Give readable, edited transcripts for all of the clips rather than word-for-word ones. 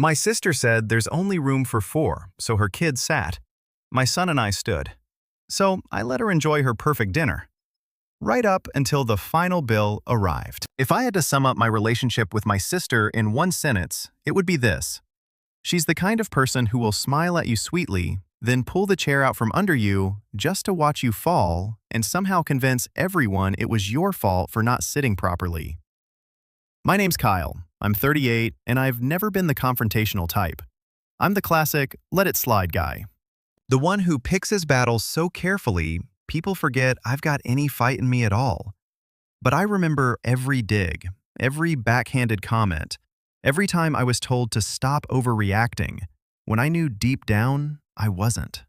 My sister said there's only room for 4, so her kids sat. My son and I stood. So I let her enjoy her perfect dinner. Right up until the final bill arrived. If I had to sum up my relationship with my sister in one sentence, it would be this. She's the kind of person who will smile at you sweetly, then pull the chair out from under you just to watch you fall and somehow convince everyone it was your fault for not sitting properly. My name's Kyle. I'm 38, and I've never been the confrontational type. I'm the classic, let it slide guy. The one who picks his battles so carefully, people forget I've got any fight in me at all. But I remember every dig, every backhanded comment, every time I was told to stop overreacting, when I knew deep down I wasn't.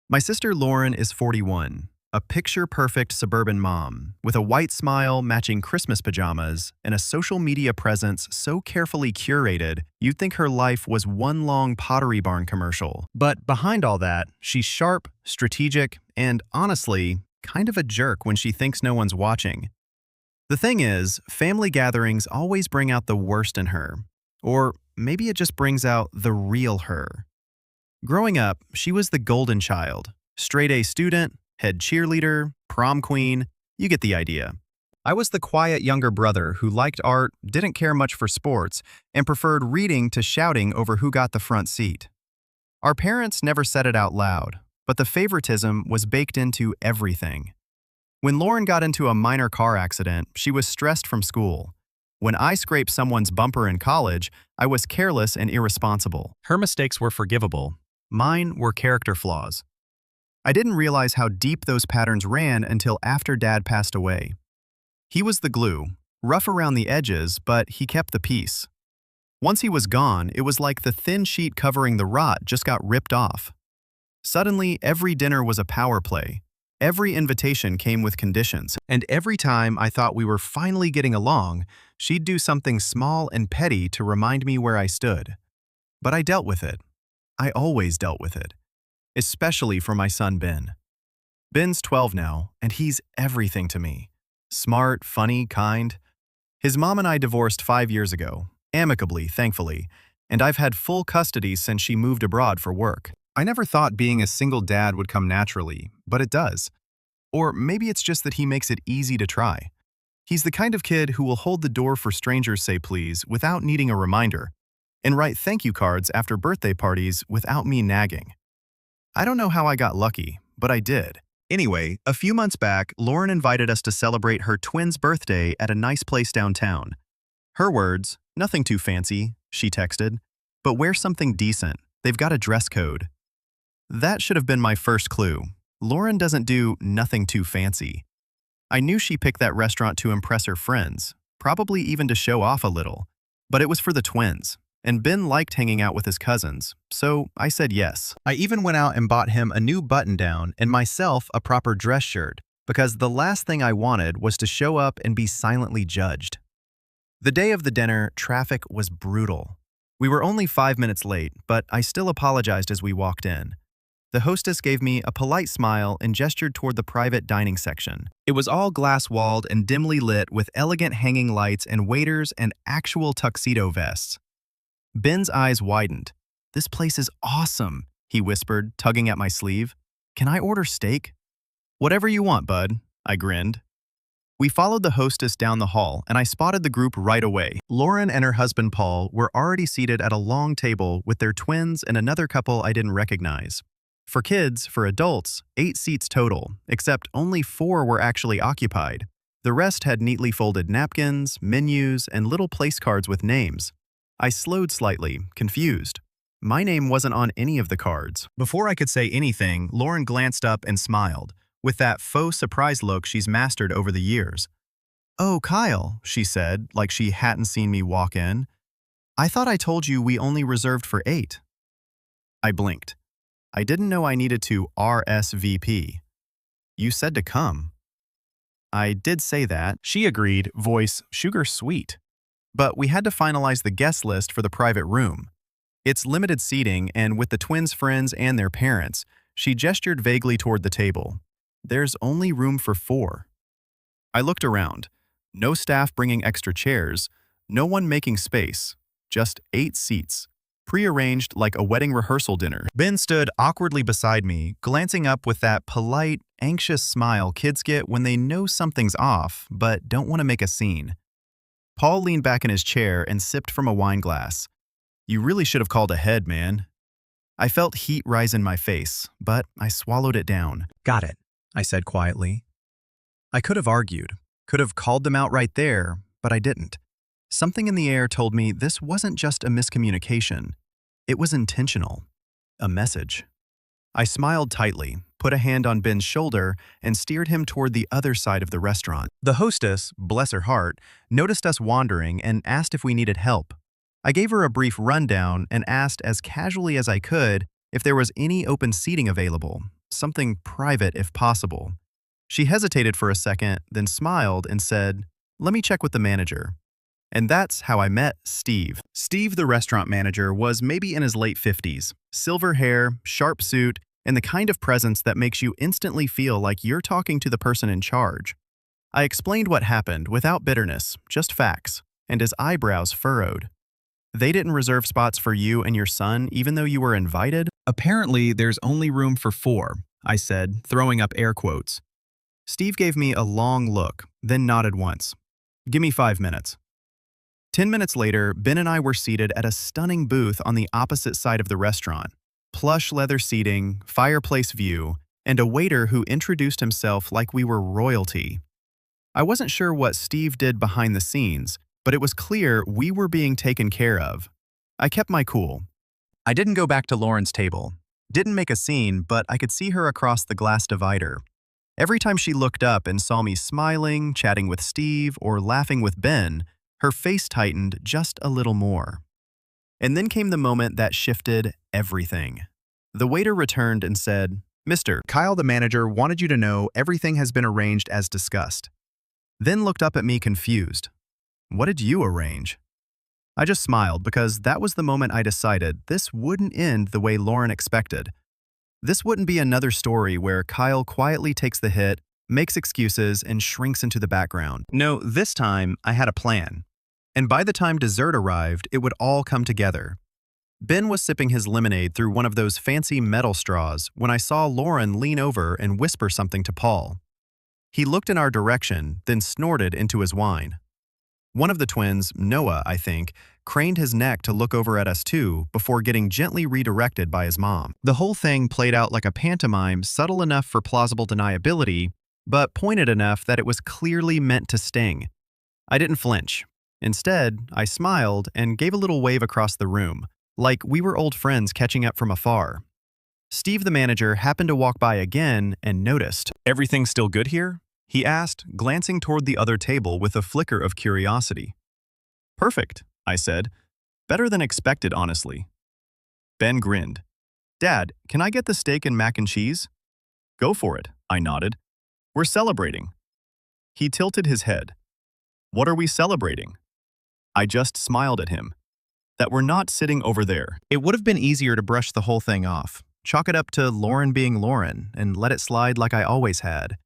My sister Lauren is 41, a picture-perfect suburban mom, with a white smile matching Christmas pajamas and a social media presence so carefully curated you'd think her life was one long Pottery Barn commercial. But behind all that, she's sharp, strategic, and honestly, kind of a jerk when she thinks no one's watching. The thing is, family gatherings always bring out the worst in her. Or maybe it just brings out the real her. Growing up, she was the golden child, straight-A student, head cheerleader, prom queen, you get the idea. I was the quiet younger brother who liked art, didn't care much for sports, and preferred reading to shouting over who got the front seat. Our parents never said it out loud, but the favoritism was baked into everything. When Lauren got into a minor car accident, she was stressed from school. When I scraped someone's bumper in college, I was careless and irresponsible. Her mistakes were forgivable. Mine were character flaws. I didn't realize how deep those patterns ran until after Dad passed away. He was the glue, rough around the edges, but he kept the peace. Once he was gone, it was like the thin sheet covering the rot just got ripped off. Suddenly, every dinner was a power play. Every invitation came with conditions, and every time I thought we were finally getting along, she'd do something small and petty to remind me where I stood. But I dealt with it. I always dealt with it. Especially for my son Ben. Ben's 12 now, and he's everything to me. Smart, funny, kind. His mom and I divorced 5 years ago, amicably, thankfully, and I've had full custody since she moved abroad for work. I never thought being a single dad would come naturally, but it does. Or maybe it's just that he makes it easy to try. He's the kind of kid who will hold the door for strangers say please without needing a reminder, and write thank you cards after birthday parties without me nagging. I don't know how I got lucky, but I did. Anyway, a few months back, Lauren invited us to celebrate her twin's birthday at a nice place downtown. Her words, nothing too fancy, she texted, but wear something decent. They've got a dress code. That should have been my first clue. Lauren doesn't do nothing too fancy. I knew she picked that restaurant to impress her friends, probably even to show off a little, but it was for the twins. And Ben liked hanging out with his cousins, so I said yes. I even went out and bought him a new button-down and myself a proper dress shirt, because the last thing I wanted was to show up and be silently judged. The day of the dinner, traffic was brutal. We were only 5 minutes late, but I still apologized as we walked in. The hostess gave me a polite smile and gestured toward the private dining section. It was all glass-walled and dimly lit with elegant hanging lights and waiters and actual tuxedo vests. Ben's eyes widened. "This place is awesome," he whispered, tugging at my sleeve. "Can I order steak?" "Whatever you want, bud," I grinned. We followed the hostess down the hall, and I spotted the group right away. Lauren and her husband Paul were already seated at a long table with their twins and another couple I didn't recognize. For kids, for adults, 8 seats total, except only 4 were actually occupied. The rest had neatly folded napkins, menus, and little place cards with names. I slowed slightly, confused. My name wasn't on any of the cards. Before I could say anything, Lauren glanced up and smiled, with that faux surprise look she's mastered over the years. "Oh, Kyle," she said, like she hadn't seen me walk in. "I thought I told you we only reserved for 8. I blinked. I didn't know I needed to RSVP. "You said to come." "I did say that," she agreed, voice sugar sweet. But we had to finalize the guest list for the private room. It's limited seating, and with the twins' friends and their parents, she gestured vaguely toward the table. "There's only room for 4. I looked around. No staff bringing extra chairs, no one making space, just 8 seats, prearranged like a wedding rehearsal dinner. Ben stood awkwardly beside me, glancing up with that polite, anxious smile kids get when they know something's off but don't want to make a scene. Paul leaned back in his chair and sipped from a wine glass. "You really should have called ahead, man." I felt heat rise in my face, but I swallowed it down. "Got it," I said quietly. I could have argued, could have called them out right there, but I didn't. Something in the air told me this wasn't just a miscommunication. It was intentional. A message. I smiled tightly, put a hand on Ben's shoulder, and steered him toward the other side of the restaurant. The hostess, bless her heart, noticed us wandering and asked if we needed help. I gave her a brief rundown and asked as casually as I could if there was any open seating available, something private if possible. She hesitated for a second, then smiled and said, "Let me check with the manager." And that's how I met Steve. Steve, the restaurant manager, was maybe in his late 50s, silver hair, sharp suit, and the kind of presence that makes you instantly feel like you're talking to the person in charge. I explained what happened without bitterness, just facts, and his eyebrows furrowed. "They didn't reserve spots for you and your son even though you were invited?" "Apparently, there's only room for 4, I said, throwing up air quotes. Steve gave me a long look, then nodded once. "Give me 5 minutes." 10 minutes later, Ben and I were seated at a stunning booth on the opposite side of the restaurant. Plush leather seating, fireplace view, and a waiter who introduced himself like we were royalty. I wasn't sure what Steve did behind the scenes, but it was clear we were being taken care of. I kept my cool. I didn't go back to Lauren's table. Didn't make a scene, but I could see her across the glass divider. Every time she looked up and saw me smiling, chatting with Steve, or laughing with Ben, her face tightened just a little more. And then came the moment that shifted everything. The waiter returned and said, "Mr. Kyle, the manager, wanted you to know everything has been arranged as discussed." Then looked up at me confused. "What did you arrange?" I just smiled because that was the moment I decided this wouldn't end the way Lauren expected. This wouldn't be another story where Kyle quietly takes the hit, makes excuses, and shrinks into the background. No, this time I had a plan. And by the time dessert arrived, it would all come together. Ben was sipping his lemonade through one of those fancy metal straws when I saw Lauren lean over and whisper something to Paul. He looked in our direction, then snorted into his wine. One of the twins, Noah, I think, craned his neck to look over at us too before getting gently redirected by his mom. The whole thing played out like a pantomime, subtle enough for plausible deniability, but pointed enough that it was clearly meant to sting. I didn't flinch. Instead, I smiled and gave a little wave across the room, like we were old friends catching up from afar. Steve, the manager, happened to walk by again and noticed. "Everything still good here?" he asked, glancing toward the other table with a flicker of curiosity. "Perfect," I said. "Better than expected, honestly." Ben grinned. "Dad, can I get the steak and mac and cheese?" "Go for it," I nodded. "We're celebrating." He tilted his head. "What are we celebrating?" I just smiled at him. "That we're not sitting over there." It would have been easier to brush the whole thing off, chalk it up to Lauren being Lauren, and let it slide like I always had.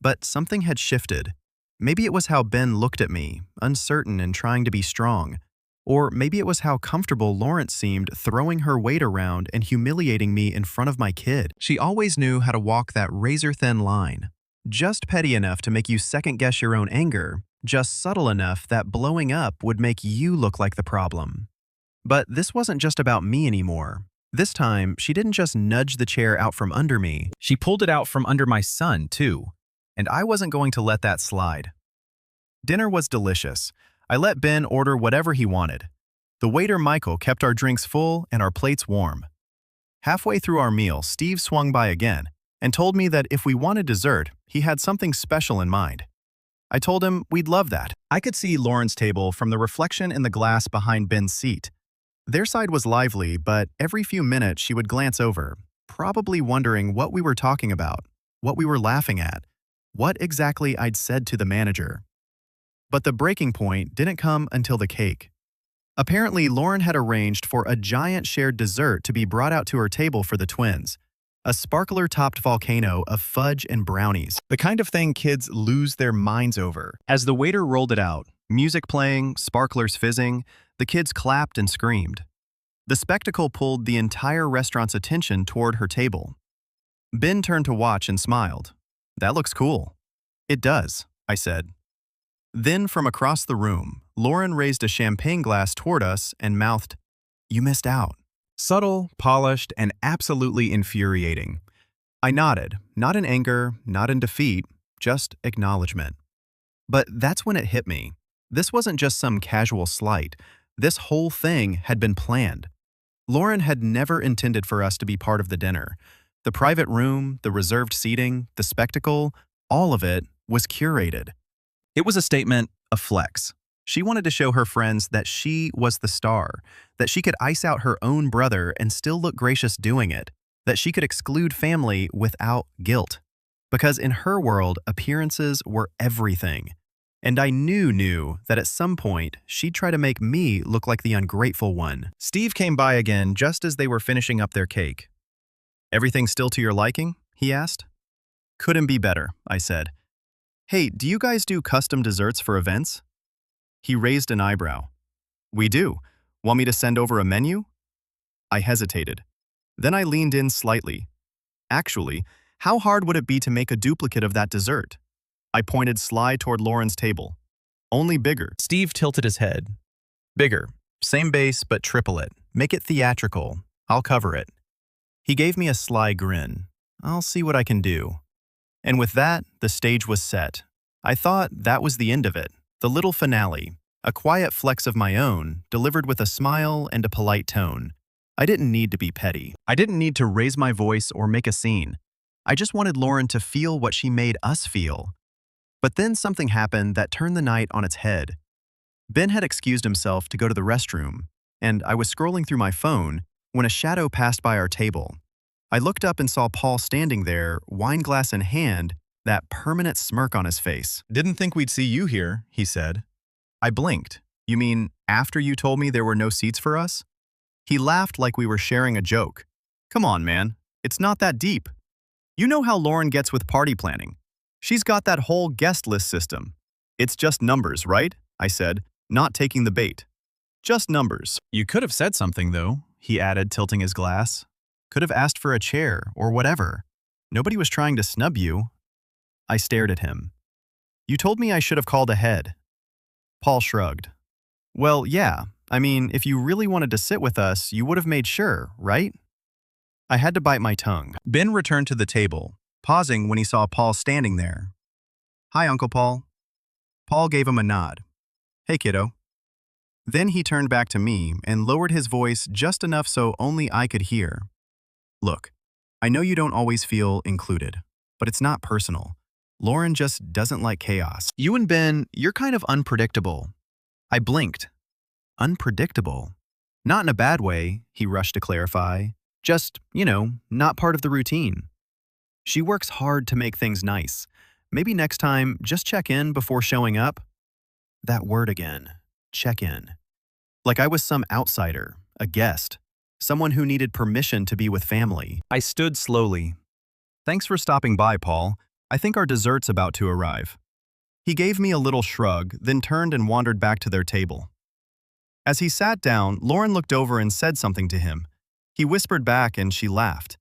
But something had shifted. Maybe it was how Ben looked at me, uncertain and trying to be strong. Or maybe it was how comfortable Lawrence seemed throwing her weight around and humiliating me in front of my kid. She always knew how to walk that razor-thin line. Just petty enough to make you second-guess your own anger, just subtle enough that blowing up would make you look like the problem. But this wasn't just about me anymore. This time, she didn't just nudge the chair out from under me, she pulled it out from under my son, too. And I wasn't going to let that slide. Dinner was delicious. I let Ben order whatever he wanted. The waiter, Michael, kept our drinks full and our plates warm. Halfway through our meal, Steve swung by again and told me that if we wanted dessert, he had something special in mind. I told him we'd love that. I could see Lauren's table from the reflection in the glass behind Ben's seat. Their side was lively, but every few minutes she would glance over, probably wondering what we were talking about, what we were laughing at, what exactly I'd said to the manager. But the breaking point didn't come until the cake. Apparently, Lauren had arranged for a giant shared dessert to be brought out to her table for the twins. A sparkler-topped volcano of fudge and brownies. The kind of thing kids lose their minds over. As the waiter rolled it out, music playing, sparklers fizzing, The kids clapped and screamed. The spectacle pulled the entire restaurant's attention toward her table. Ben turned to watch and smiled. "That looks cool." "It does," I said. Then, from across the room, Lauren raised a champagne glass toward us and mouthed, "You missed out." Subtle, polished, and absolutely infuriating. I nodded, not in anger, not in defeat, just acknowledgement. But that's when it hit me. This wasn't just some casual slight. This whole thing had been planned. Lauren had never intended for us to be part of the dinner. The private room, the reserved seating, the spectacle, all of it was curated. It was a statement, a flex. She wanted to show her friends that she was the star, that she could ice out her own brother and still look gracious doing it, that she could exclude family without guilt. Because in her world, appearances were everything. And I knew that at some point, she'd try to make me look like the ungrateful one. Steve came by again just as they were finishing up their cake. "Everything still to your liking?" he asked. "Couldn't be better," I said. "Hey, do you guys do custom desserts for events?" He raised an eyebrow. "We do. Want me to send over a menu?" I hesitated. Then I leaned in slightly. "Actually, how hard would it be to make a duplicate of that dessert?" I pointed Sly toward Lauren's table. "Only bigger." Steve tilted his head. "Bigger. Same base, but triple it. Make it theatrical. I'll cover it." He gave me a sly grin. "I'll see what I can do." And with that, the stage was set. I thought that was the end of it. The little finale, a quiet flex of my own, delivered with a smile and a polite tone. I didn't need to be petty. I didn't need to raise my voice or make a scene. I just wanted Lauren to feel what she made us feel. But then something happened that turned the night on its head. Ben had excused himself to go to the restroom, and I was scrolling through my phone when a shadow passed by our table. I looked up and saw Paul standing there, wine glass in hand, that permanent smirk on his face. "Didn't think we'd see you here," he said. I blinked. "You mean after you told me there were no seats for us?" He laughed like we were sharing a joke. "Come on, man. It's not that deep. You know how Lauren gets with party planning. She's got that whole guest list system. It's just numbers, right?" I said, not taking the bait. "Just numbers." "You could have said something, though," he added, tilting his glass. "Could have asked for a chair or whatever. Nobody was trying to snub you." I stared at him. "You told me I should have called ahead." Paul shrugged. "Well, yeah. I mean, if you really wanted to sit with us, you would have made sure, right?" I had to bite my tongue. Ben returned to the table, pausing when he saw Paul standing there. "Hi, Uncle Paul." Paul gave him a nod. "Hey, kiddo." Then he turned back to me and lowered his voice just enough so only I could hear. "Look, I know you don't always feel included, but it's not personal. Lauren just doesn't like chaos. You and Ben, you're kind of unpredictable." I blinked. "Unpredictable?" "Not in a bad way," he rushed to clarify. "Just, not part of the routine. She works hard to make things nice. Maybe next time, just check in before showing up." That word again. Check in. Like I was some outsider, a guest, someone who needed permission to be with family. I stood slowly. "Thanks for stopping by, Paul. I think our dessert's about to arrive." He gave me a little shrug, then turned and wandered back to their table. As he sat down, Lauren looked over and said something to him. He whispered back and she laughed.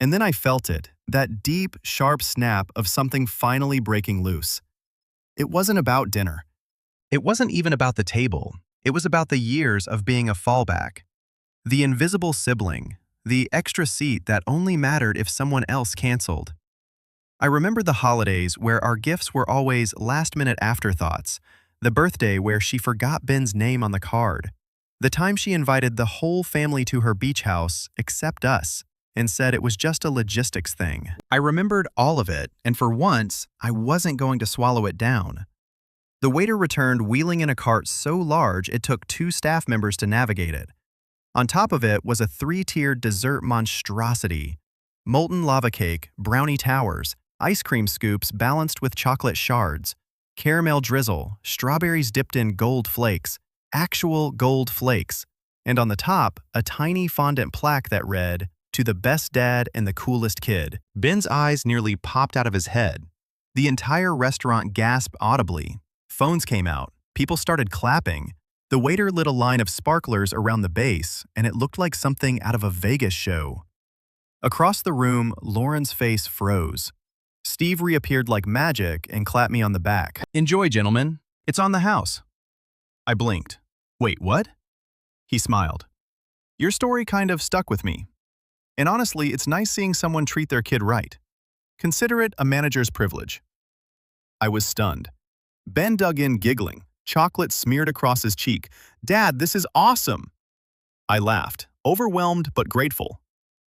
And then I felt it, that deep, sharp snap of something finally breaking loose. It wasn't about dinner. It wasn't even about the table. It was about the years of being a fallback. The invisible sibling, the extra seat that only mattered if someone else canceled. I remember the holidays where our gifts were always last-minute afterthoughts, the birthday where she forgot Ben's name on the card, the time she invited the whole family to her beach house except us and said it was just a logistics thing. I remembered all of it, and for once, I wasn't going to swallow it down. The waiter returned wheeling in a cart so large it took 2 staff members to navigate it. On top of it was a 3-tiered dessert monstrosity. Molten lava cake, brownie towers, ice cream scoops balanced with chocolate shards, caramel drizzle, strawberries dipped in gold flakes, actual gold flakes, and on the top, a tiny fondant plaque that read, "To the best dad and the coolest kid." Ben's eyes nearly popped out of his head. The entire restaurant gasped audibly. Phones came out. People started clapping. The waiter lit a line of sparklers around the base, and it looked like something out of a Vegas show. Across the room, Lauren's face froze. Steve reappeared like magic and clapped me on the back. "Enjoy, gentlemen. It's on the house." I blinked. "Wait, what?" He smiled. "Your story kind of stuck with me. And honestly, it's nice seeing someone treat their kid right. Consider it a manager's privilege." I was stunned. Ben dug in giggling, chocolate smeared across his cheek. "Dad, this is awesome." I laughed, overwhelmed but grateful.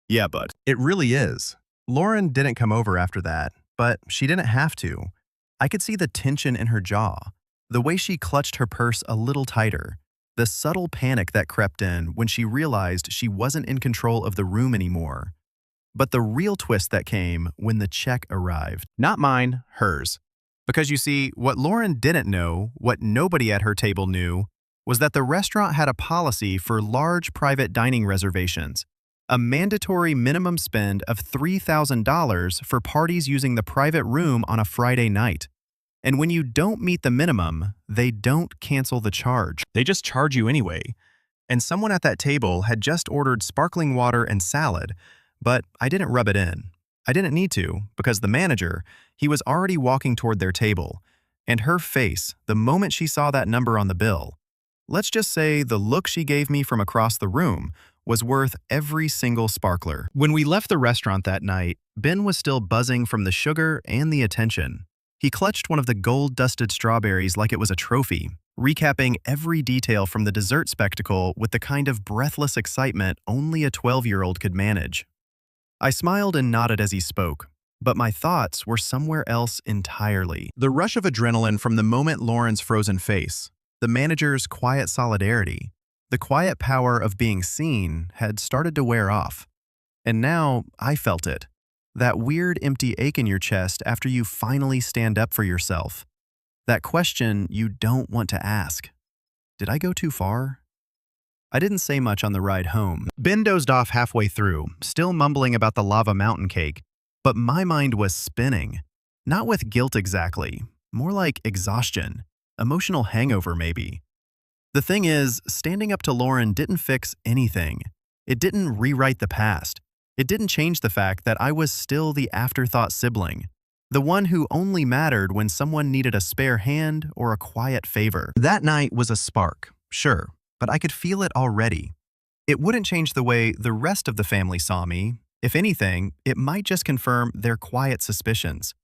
"Yeah, bud. It really is." Lauren didn't come over after that, but she didn't have to. I could see the tension in her jaw, the way she clutched her purse a little tighter, the subtle panic that crept in when she realized she wasn't in control of the room anymore. But the real twist that came when the check arrived. Not mine, hers. Because you see, what Lauren didn't know, what nobody at her table knew, was that the restaurant had a policy for large private dining reservations, a mandatory minimum spend of $3,000 for parties using the private room on a Friday night. And when you don't meet the minimum, they don't cancel the charge. They just charge you anyway. And someone at that table had just ordered sparkling water and salad, but I didn't rub it in. I didn't need to, because the manager, he was already walking toward their table. And her face, the moment she saw that number on the bill, let's just say the look she gave me from across the room, was worth every single sparkler. When we left the restaurant that night, Ben was still buzzing from the sugar and the attention. He clutched one of the gold-dusted strawberries like it was a trophy, recapping every detail from the dessert spectacle with the kind of breathless excitement only a 12-year-old could manage. I smiled and nodded as he spoke, but my thoughts were somewhere else entirely. The rush of adrenaline from the moment Lauren's frozen face, the manager's quiet solidarity, the quiet power of being seen had started to wear off. And now I felt it. That weird empty ache in your chest after you finally stand up for yourself. That question you don't want to ask. Did I go too far? I didn't say much on the ride home. Ben dozed off halfway through, still mumbling about the lava mountain cake, but my mind was spinning. Not with guilt exactly, more like exhaustion, emotional hangover maybe. The thing is, standing up to Lauren didn't fix anything. It didn't rewrite the past. It didn't change the fact that I was still the afterthought sibling, the one who only mattered when someone needed a spare hand or a quiet favor. That night was a spark, sure, but I could feel it already. It wouldn't change the way the rest of the family saw me. If anything, it might just confirm their quiet suspicions.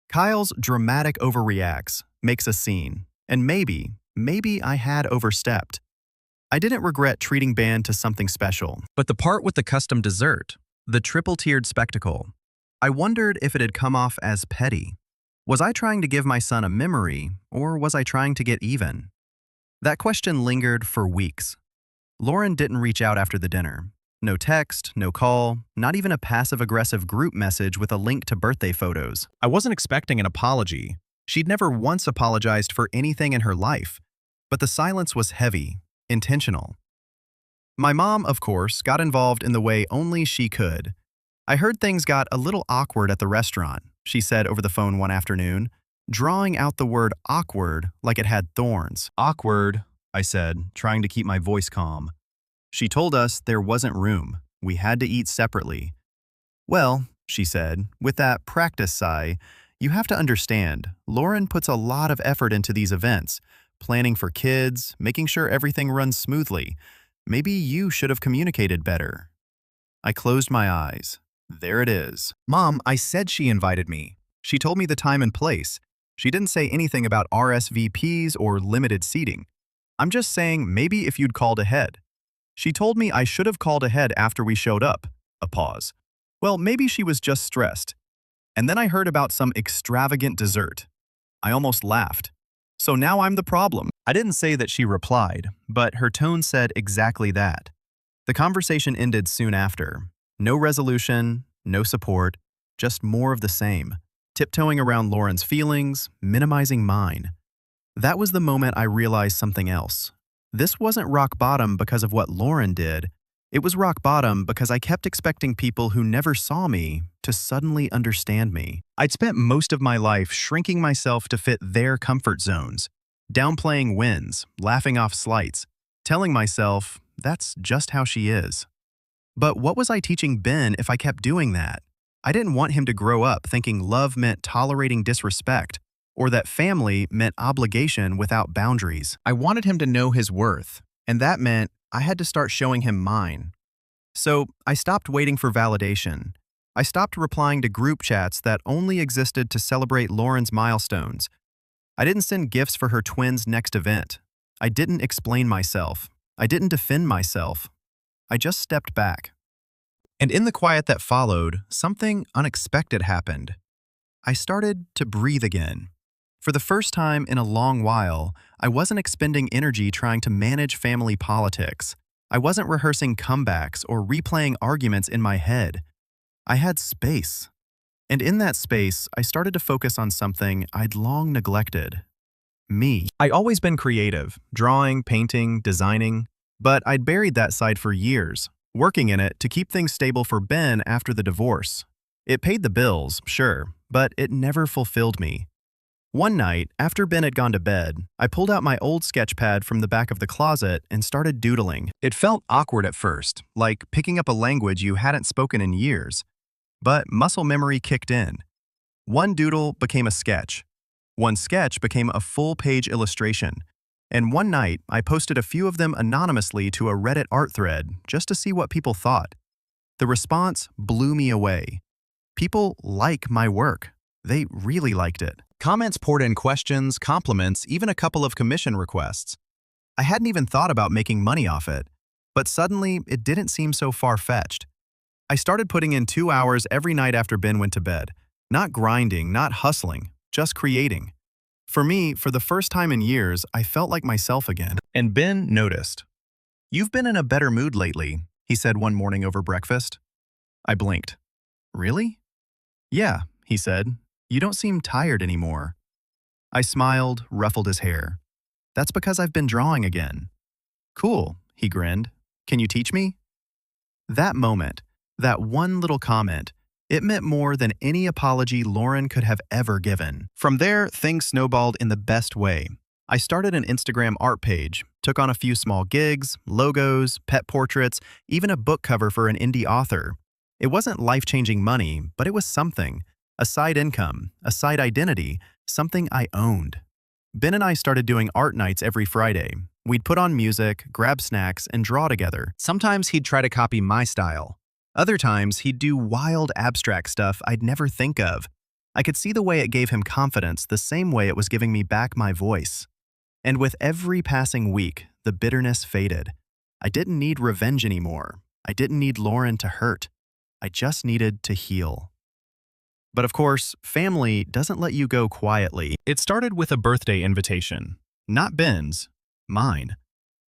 Kyle's dramatic overreacts, makes a scene, and maybe I had overstepped. I didn't regret treating Ben to something special, but the part with the custom dessert, the triple-tiered spectacle, I wondered if it had come off as petty. Was I trying to give my son a memory, or was I trying to get even? That question lingered for weeks. Lauren didn't reach out after the dinner. No text, no call, not even a passive-aggressive group message with a link to birthday photos. I wasn't expecting an apology. She'd never once apologized for anything in her life. But the silence was heavy, intentional. My mom, of course, got involved in the way only she could. I heard things got a little awkward at the restaurant, she said over the phone one afternoon, drawing out the word awkward like it had thorns. "Awkward," I said, trying to keep my voice calm. She told us there wasn't room. We had to eat separately. "Well," she said, with that practice sigh, "you have to understand, Lauren puts a lot of effort into these events, planning for kids, making sure everything runs smoothly. Maybe you should have communicated better." I closed my eyes. There it is. "Mom, I said she invited me. She told me the time and place. She didn't say anything about RSVPs or limited seating. I'm just saying maybe if you'd called ahead. She told me I should have called ahead after we showed up." A pause. "Well, maybe she was just stressed. And then I heard about some extravagant dessert." I almost laughed. "So now I'm the problem." I didn't say that she replied, but her tone said exactly that. The conversation ended soon after. No resolution, no support, just more of the same. Tiptoeing around Lauren's feelings, minimizing mine. That was the moment I realized something else. This wasn't rock bottom because of what Lauren did. It was rock bottom because I kept expecting people who never saw me to suddenly understand me. I'd spent most of my life shrinking myself to fit their comfort zones, downplaying wins, laughing off slights, telling myself, that's just how she is. But what was I teaching Ben if I kept doing that? I didn't want him to grow up thinking love meant tolerating disrespect, or that family meant obligation without boundaries. I wanted him to know his worth, and that meant I had to start showing him mine. So I stopped waiting for validation. I stopped replying to group chats that only existed to celebrate Lauren's milestones. I didn't send gifts for her twins' next event. I didn't explain myself. I didn't defend myself. I just stepped back. And in the quiet that followed, something unexpected happened. I started to breathe again. For the first time in a long while, I wasn't expending energy trying to manage family politics. I wasn't rehearsing comebacks or replaying arguments in my head. I had space. And in that space, I started to focus on something I'd long neglected. Me. I'd always been creative, drawing, painting, designing, but I'd buried that side for years, working in it to keep things stable for Ben after the divorce. It paid the bills, sure, but it never fulfilled me. One night, after Ben had gone to bed, I pulled out my old sketch pad from the back of the closet and started doodling. It felt awkward at first, like picking up a language you hadn't spoken in years. But muscle memory kicked in. One doodle became a sketch. One sketch became a full-page illustration. And one night, I posted a few of them anonymously to a Reddit art thread just to see what people thought. The response blew me away. People like my work. They really liked it. Comments poured in questions, compliments, even a couple of commission requests. I hadn't even thought about making money off it, but suddenly it didn't seem so far-fetched. I started putting in 2 hours every night after Ben went to bed. Not grinding, not hustling, just creating. For me, for the first time in years, I felt like myself again. And Ben noticed. "You've been in a better mood lately," he said one morning over breakfast. I blinked. "Really?" "Yeah," he said. "You don't seem tired anymore." I smiled, ruffled his hair. "That's because I've been drawing again." "Cool," he grinned. "Can you teach me?" That moment, that one little comment, it meant more than any apology Lauren could have ever given. From there, things snowballed in the best way. I started an Instagram art page, took on a few small gigs, logos, pet portraits, even a book cover for an indie author. It wasn't life-changing money, but it was something. A side income, a side identity, something I owned. Ben and I started doing art nights every Friday. We'd put on music, grab snacks, and draw together. Sometimes he'd try to copy my style. Other times, he'd do wild abstract stuff I'd never think of. I could see the way it gave him confidence the same way it was giving me back my voice. And with every passing week, the bitterness faded. I didn't need revenge anymore. I didn't need Lauren to hurt. I just needed to heal. But of course, family doesn't let you go quietly. It started with a birthday invitation. Not Ben's, mine.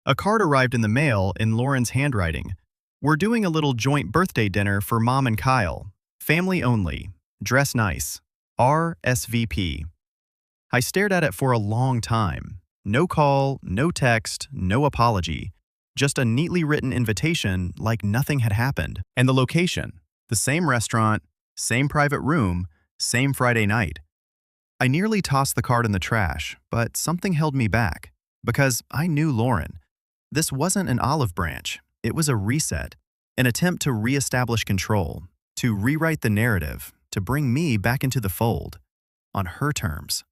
A card arrived in the mail in Lauren's handwriting. "We're doing a little joint birthday dinner for Mom and Kyle. Family only. Dress nice. RSVP." I stared at it for a long time. No call, no text, no apology. Just a neatly written invitation like nothing had happened. And the location. The same restaurant, same private room, same Friday night. I nearly tossed the card in the trash, but something held me back. Because I knew Lauren. This wasn't an olive branch. It was a reset, an attempt to reestablish control, to rewrite the narrative, to bring me back into the fold, on her terms.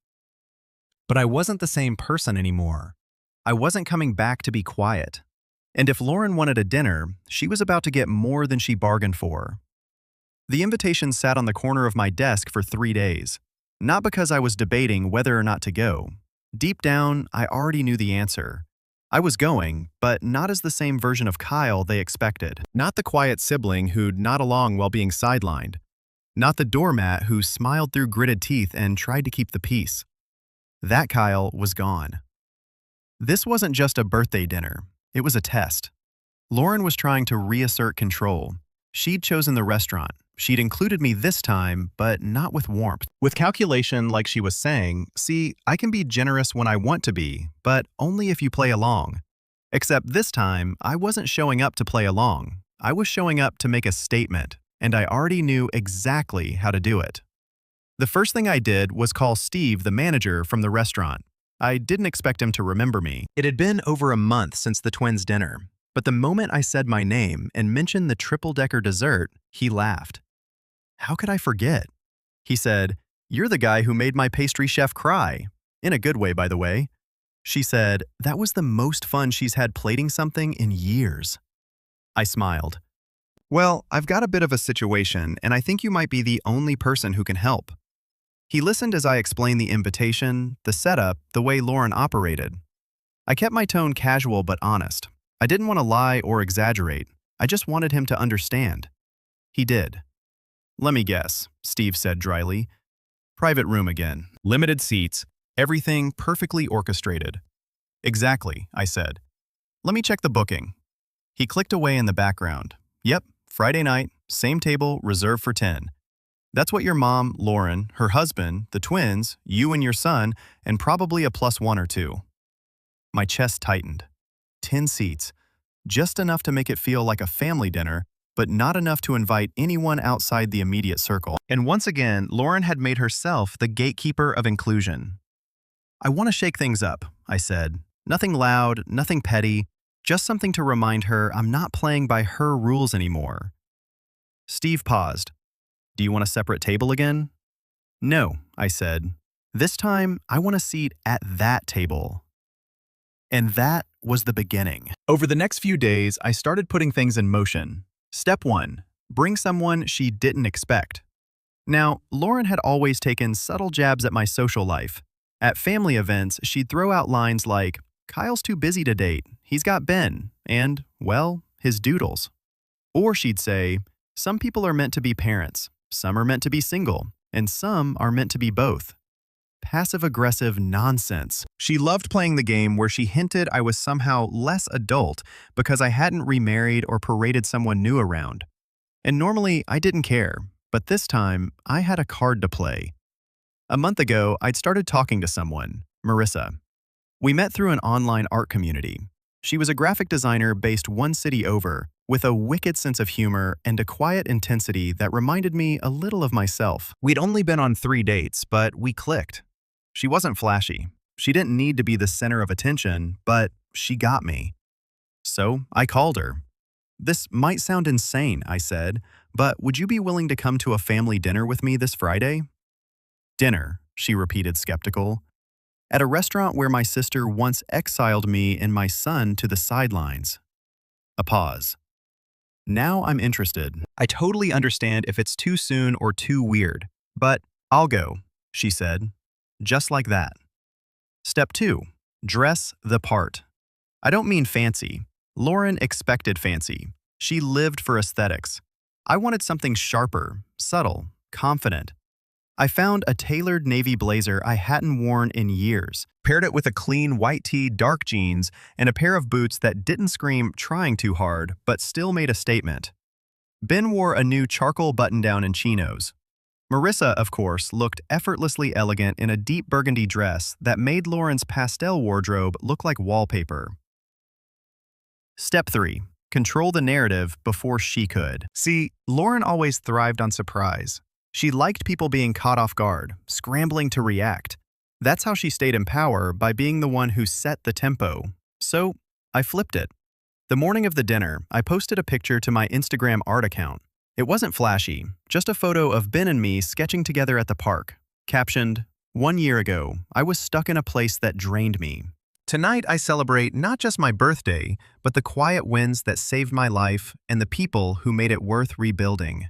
But I wasn't the same person anymore. I wasn't coming back to be quiet. And if Lauren wanted a dinner, she was about to get more than she bargained for. The invitation sat on the corner of my desk for 3 days. Not because I was debating whether or not to go. Deep down, I already knew the answer. I was going, but not as the same version of Kyle they expected. Not the quiet sibling who'd nod along while being sidelined. Not the doormat who smiled through gritted teeth and tried to keep the peace. That Kyle was gone. This wasn't just a birthday dinner. It was a test. Lauren was trying to reassert control. She'd chosen the restaurant. She'd included me this time, but not with warmth. With calculation, like she was saying, "See, I can be generous when I want to be, but only if you play along." Except this time, I wasn't showing up to play along. I was showing up to make a statement, and I already knew exactly how to do it. The first thing I did was call Steve, the manager from the restaurant. I didn't expect him to remember me. It had been over a month since the twins' dinner, but the moment I said my name and mentioned the triple-decker dessert, he laughed. How could I forget? He said, "You're the guy who made my pastry chef cry." In a good way, by the way. She said, that was the most fun she's had plating something in years. I smiled. Well, I've got a bit of a situation, and I think you might be the only person who can help. He listened as I explained the invitation, the setup, the way Lauren operated. I kept my tone casual but honest. I didn't want to lie or exaggerate. I just wanted him to understand. He did. Let me guess, Steve said dryly. Private room again. Limited seats. Everything perfectly orchestrated. Exactly, I said. Let me check the booking. He clicked away in the background. Yep, Friday night, same table, reserved for 10. That's what your mom, Lauren, her husband, the twins, you and your son, and probably a +1 or 2. My chest tightened. 10 seats. Just enough to make it feel like a family dinner, but not enough to invite anyone outside the immediate circle. And once again, Lauren had made herself the gatekeeper of inclusion. I want to shake things up, I said. Nothing loud, nothing petty, just something to remind her I'm not playing by her rules anymore. Steve paused. Do you want a separate table again? No, I said. This time, I want a seat at that table. And that was the beginning. Over the next few days, I started putting things in motion. Step 1. Bring someone she didn't expect. Now, Lauren had always taken subtle jabs at my social life. At family events, she'd throw out lines like, "Kyle's too busy to date, he's got Ben," and, well, his doodles. Or she'd say, "Some people are meant to be parents, some are meant to be single, and some are meant to be both." Passive-aggressive nonsense. She loved playing the game where she hinted I was somehow less adult because I hadn't remarried or paraded someone new around. And normally, I didn't care, but this time, I had a card to play. A month ago, I'd started talking to someone, Marissa. We met through an online art community. She was a graphic designer based one city over, with a wicked sense of humor and a quiet intensity that reminded me a little of myself. We'd only been on 3 dates, but we clicked. She wasn't flashy. She didn't need to be the center of attention, but she got me. So I called her. This might sound insane, I said, but would you be willing to come to a family dinner with me this Friday? Dinner, she repeated skeptical. At a restaurant where my sister once exiled me and my son to the sidelines. A pause. Now I'm interested. I totally understand if it's too soon or too weird, but I'll go, she said. Just like that. Step 2. Dress the part. I don't mean fancy. Lauren expected fancy. She lived for aesthetics. I wanted something sharper, subtle, confident. I found a tailored navy blazer I hadn't worn in years, paired it with a clean white tee, dark jeans, and a pair of boots that didn't scream trying too hard, but still made a statement. Ben wore a new charcoal button-down and chinos. Marissa, of course, looked effortlessly elegant in a deep burgundy dress that made Lauren's pastel wardrobe look like wallpaper. Step 3. Control the narrative before she could. See, Lauren always thrived on surprise. She liked people being caught off guard, scrambling to react. That's how she stayed in power, by being the one who set the tempo. So, I flipped it. The morning of the dinner, I posted a picture to my Instagram art account. It wasn't flashy, just a photo of Ben and me sketching together at the park. Captioned, "1 year ago, I was stuck in a place that drained me. Tonight I celebrate not just my birthday, but the quiet wins that saved my life and the people who made it worth rebuilding."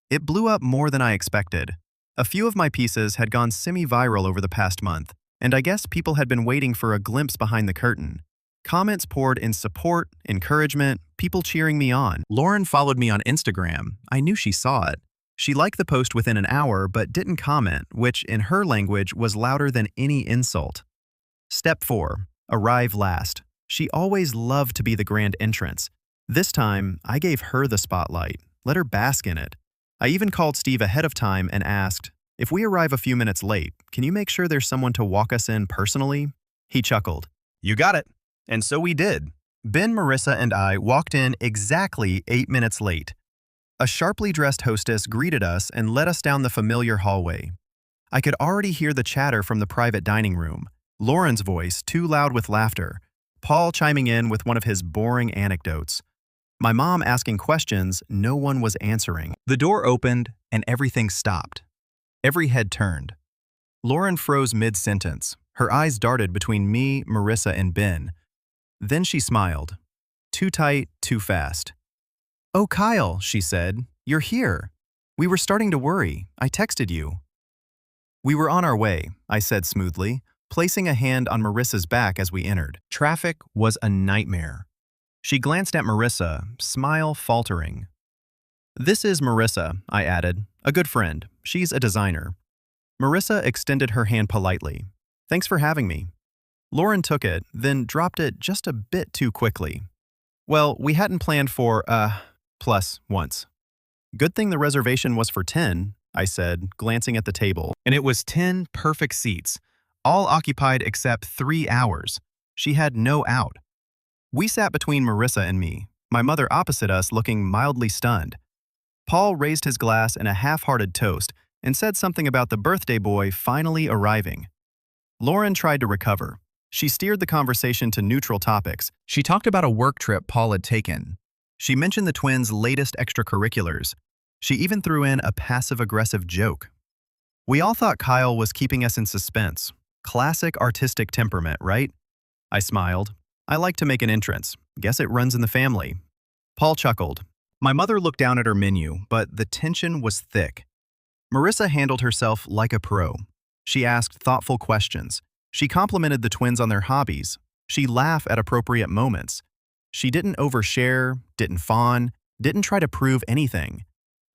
It blew up more than I expected. A few of my pieces had gone semi-viral over the past month, and I guess people had been waiting for a glimpse behind the curtain. Comments poured in support, encouragement, people cheering me on. Lauren followed me on Instagram. I knew she saw it. She liked the post within an hour but didn't comment, which in her language was louder than any insult. Step 4. Arrive last. She always loved to be the grand entrance. This time, I gave her the spotlight. Let her bask in it. I even called Steve ahead of time and asked, "If we arrive a few minutes late, can you make sure there's someone to walk us in personally?" He chuckled. "You got it." And so we did. Ben, Marissa, and I walked in exactly 8 minutes late. A sharply dressed hostess greeted us and led us down the familiar hallway. I could already hear the chatter from the private dining room. Lauren's voice too loud with laughter, Paul chiming in with one of his boring anecdotes, my mom asking questions no one was answering. The door opened and everything stopped. Every head turned. Lauren froze mid-sentence. Her eyes darted between me, Marissa, and Ben. Then she smiled. Too tight, too fast. "Oh, Kyle," she said, "you're here. We were starting to worry. I texted you." "We were on our way," I said smoothly, placing a hand on Marissa's back as we entered. Traffic was a nightmare. She glanced at Marissa, smile faltering. "This is Marissa," I added, "a good friend. She's a designer." Marissa extended her hand politely. "Thanks for having me." Lauren took it, then dropped it just a bit too quickly. "Well, we hadn't planned for, plus once." "Good thing the reservation was for 10, I said, glancing at the table. And it was 10 perfect seats, all occupied except 3 hours. She had no out. We sat between Marissa and me, my mother opposite us looking mildly stunned. Paul raised his glass in a half-hearted toast and said something about the birthday boy finally arriving. Lauren tried to recover. She steered the conversation to neutral topics. She talked about a work trip Paul had taken. She mentioned the twins' latest extracurriculars. She even threw in a passive-aggressive joke. We all thought Kyle was keeping us in suspense. Classic artistic temperament, right? I smiled. I like to make an entrance. Guess it runs in the family. Paul chuckled. My mother looked down at her menu, but the tension was thick. Marissa handled herself like a pro. She asked thoughtful questions. She complimented the twins on their hobbies. She laughed at appropriate moments. She didn't overshare, didn't fawn, didn't try to prove anything.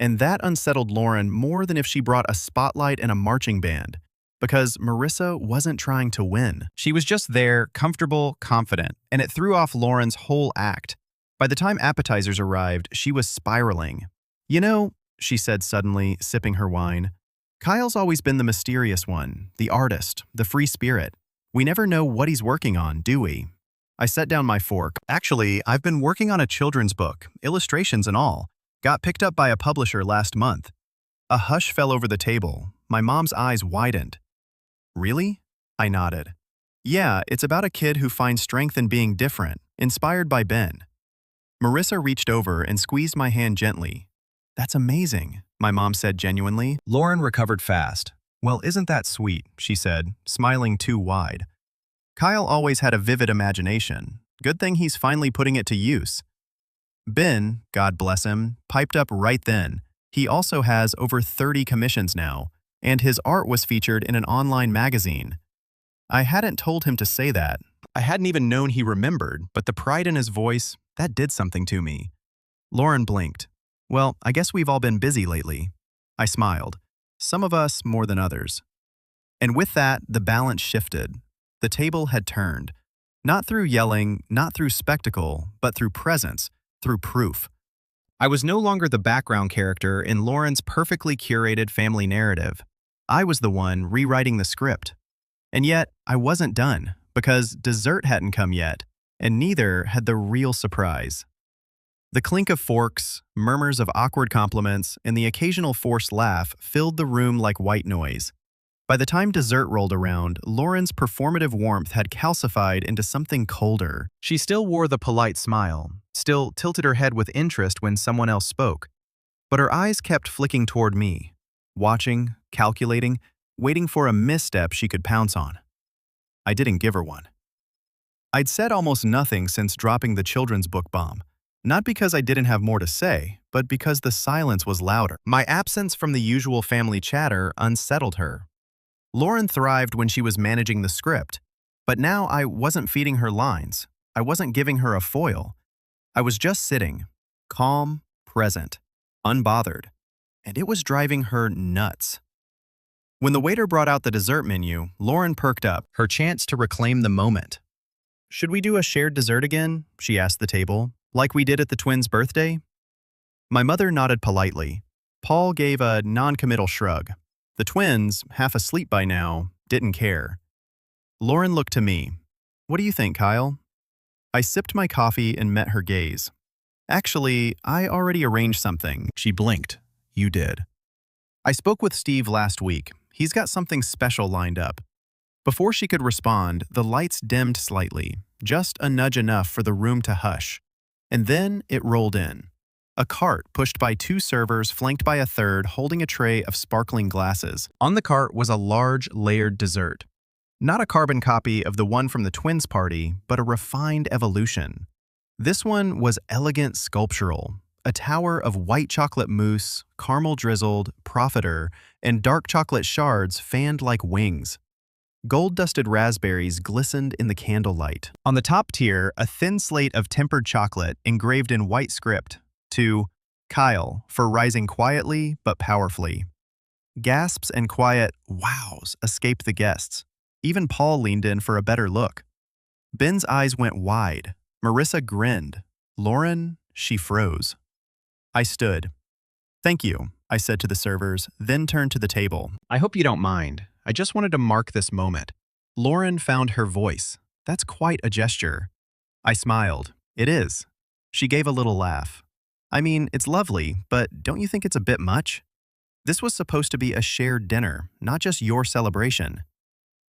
And that unsettled Lauren more than if she brought a spotlight and a marching band, because Marissa wasn't trying to win. She was just there, comfortable, confident, and it threw off Lauren's whole act. By the time appetizers arrived, she was spiraling. "You know," she said suddenly, sipping her wine, "Kyle's always been the mysterious one, the artist, the free spirit. We never know what he's working on, do we?" I set down my fork. "Actually, I've been working on a children's book, illustrations and all. Got picked up by a publisher last month." A hush fell over the table. My mom's eyes widened. "Really?" I nodded. "Yeah, it's about a kid who finds strength in being different, inspired by Ben." Marissa reached over and squeezed my hand gently. "That's amazing," my mom said genuinely. Lauren recovered fast. "Well, isn't that sweet," she said, smiling too wide. "Kyle always had a vivid imagination. Good thing he's finally putting it to use." Ben, God bless him, piped up right then. He also has over 30 commissions now, and his art was featured in an online magazine. I hadn't told him to say that. I hadn't even known he remembered, but the pride in his voice, that did something to me. Lauren blinked. "Well, I guess we've all been busy lately." I smiled. Some of us more than others. And with that, the balance shifted. The table had turned. Not through yelling, not through spectacle, but through presence, through proof. I was no longer the background character in Lauren's perfectly curated family narrative. I was the one rewriting the script. And yet, I wasn't done, because dessert hadn't come yet, and neither had the real surprise. The clink of forks, murmurs of awkward compliments, and the occasional forced laugh filled the room like white noise. By the time dessert rolled around, Lauren's performative warmth had calcified into something colder. She still wore the polite smile, still tilted her head with interest when someone else spoke. But her eyes kept flicking toward me, watching, calculating, waiting for a misstep she could pounce on. I didn't give her one. I'd said almost nothing since dropping the children's book bomb. Not because I didn't have more to say, but because the silence was louder. My absence from the usual family chatter unsettled her. Lauren thrived when she was managing the script, but now I wasn't feeding her lines. I wasn't giving her a foil. I was just sitting, calm, present, unbothered, and it was driving her nuts. When the waiter brought out the dessert menu, Lauren perked up, her chance to reclaim the moment. "Should we do a shared dessert again?" she asked the table, "like we did at the twins' birthday?" My mother nodded politely. Paul gave a non-committal shrug. The twins, half asleep by now, didn't care. Lauren looked to me. "What do you think, Kyle?" I sipped my coffee and met her gaze. "Actually, I already arranged something." She blinked. "You did." "I spoke with Steve last week. He's got something special lined up." Before she could respond, the lights dimmed slightly, just a nudge enough for the room to hush. And then it rolled in. A cart pushed by two servers flanked by a third holding a tray of sparkling glasses. On the cart was a large, layered dessert. Not a carbon copy of the one from the twins' party, but a refined evolution. This one was elegant sculptural, a tower of white chocolate mousse, caramel-drizzled, profiter, and dark chocolate shards fanned like wings. Gold-dusted raspberries glistened in the candlelight. On the top tier, a thin slate of tempered chocolate engraved in white script to Kyle for rising quietly but powerfully. Gasps and quiet wows escaped the guests. Even Paul leaned in for a better look. Ben's eyes went wide. Marissa grinned. Lauren, she froze. I stood. "Thank you," I said to the servers, then turned to the table. "I hope you don't mind. I just wanted to mark this moment." Lauren found her voice. "That's quite a gesture." I smiled. "It is." She gave a little laugh. "I mean, it's lovely, but don't you think it's a bit much? This was supposed to be a shared dinner, not just your celebration."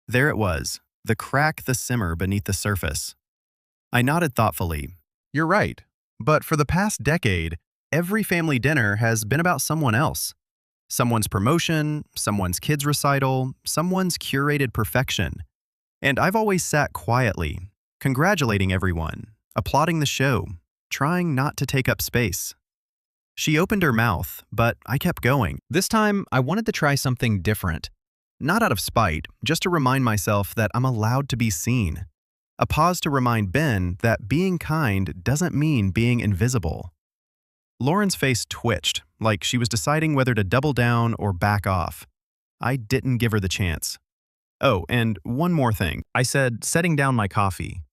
There it was, the crack, the simmer beneath the surface. I nodded thoughtfully. "You're right. But for the past decade, every family dinner has been about someone else. Someone's promotion, someone's kids' recital, someone's curated perfection. And I've always sat quietly, congratulating everyone, applauding the show, trying not to take up space." She opened her mouth, but I kept going. This time, I wanted to try something different. Not out of spite, just to remind myself that I'm allowed to be seen. A pause to remind Ben that being kind doesn't mean being invisible. Lauren's face twitched, like she was deciding whether to double down or back off. I didn't give her the chance. "Oh, and one more thing," I said, setting down my coffee.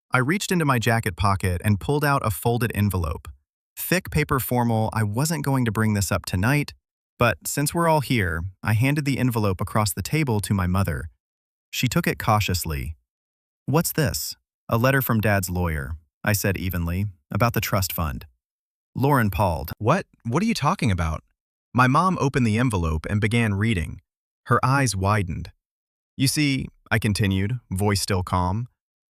I reached into my jacket pocket and pulled out a folded envelope. Thick paper formal, I wasn't going to bring this up tonight, but since we're all here, I handed the envelope across the table to my mother. She took it cautiously. "What's this?" "A letter from Dad's lawyer," I said evenly, "about the trust fund." Lauren paused. What are you talking about?" My mom opened the envelope and began reading. Her eyes widened. "You see," I continued, voice still calm,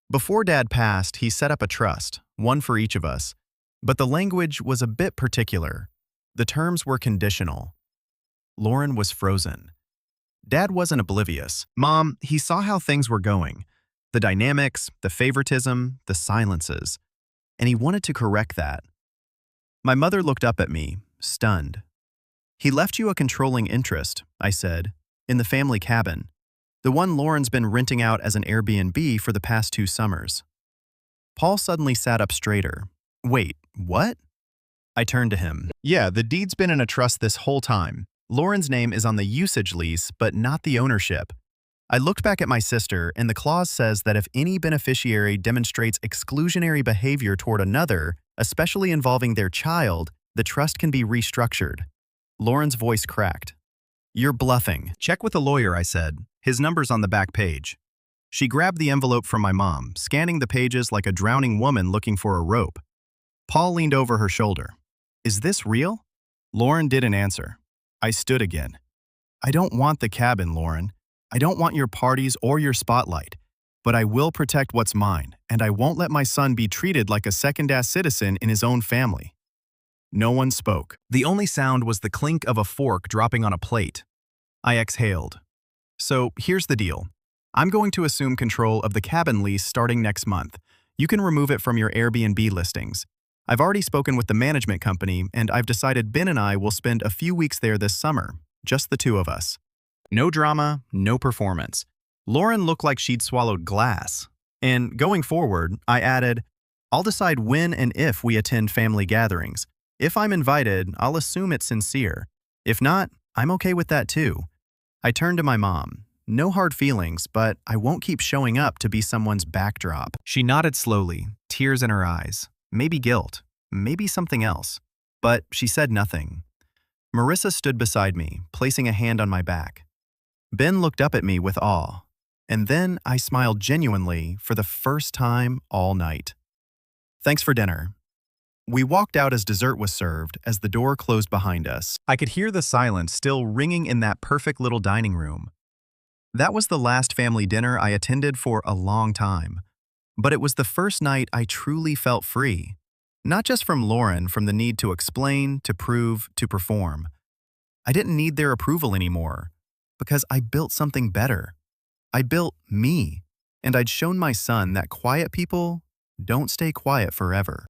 "before Dad passed, he set up a trust, one for each of us. But the language was a bit particular. The terms were conditional." Lauren was frozen. Dad wasn't oblivious. "Mom, he saw how things were going. The dynamics, the favoritism, the silences. And he wanted to correct that." My mother looked up at me, stunned. "He left you a controlling interest," I said, "in the family cabin. The one Lauren's been renting out as an Airbnb for the past 2 summers." Paul suddenly sat up straighter. "Wait, what?" I turned to him. "Yeah, the deed's been in a trust this whole time. Lauren's name is on the usage lease, but not the ownership." I looked back at my sister, and the clause says that if any beneficiary demonstrates exclusionary behavior toward another, especially involving their child, the trust can be restructured. Lauren's voice cracked. "You're bluffing." "Check with a lawyer," I said. "His number's on the back page." She grabbed the envelope from my mom, scanning the pages like a drowning woman looking for a rope. Paul leaned over her shoulder. "Is this real?" Lauren didn't answer. I stood again. "I don't want the cabin, Lauren. I don't want your parties or your spotlight. But I will protect what's mine, and I won't let my son be treated like a second-class citizen in his own family." No one spoke. The only sound was the clink of a fork dropping on a plate. I exhaled. "So here's the deal. I'm going to assume control of the cabin lease starting next month. You can remove it from your Airbnb listings. I've already spoken with the management company, and I've decided Ben and I will spend a few weeks there this summer, just the two of us. No drama, no performance." Lauren looked like she'd swallowed glass. And going forward, I added, "I'll decide when and if we attend family gatherings. If I'm invited, I'll assume it's sincere. If not, I'm okay with that too." I turned to my mom. No hard feelings, but I won't keep showing up to be someone's backdrop. She nodded slowly, tears in her eyes. Maybe guilt, maybe something else. But she said nothing. Marissa stood beside me, placing a hand on my back. Ben looked up at me with awe. And then I smiled genuinely for the first time all night. "Thanks for dinner." We walked out as dessert was served as the door closed behind us. I could hear the silence still ringing in that perfect little dining room. That was the last family dinner I attended for a long time. But it was the first night I truly felt free. Not just from Lauren, from the need to explain, to prove, to perform. I didn't need their approval anymore, because I built something better. I built me, and I'd shown my son that quiet people don't stay quiet forever.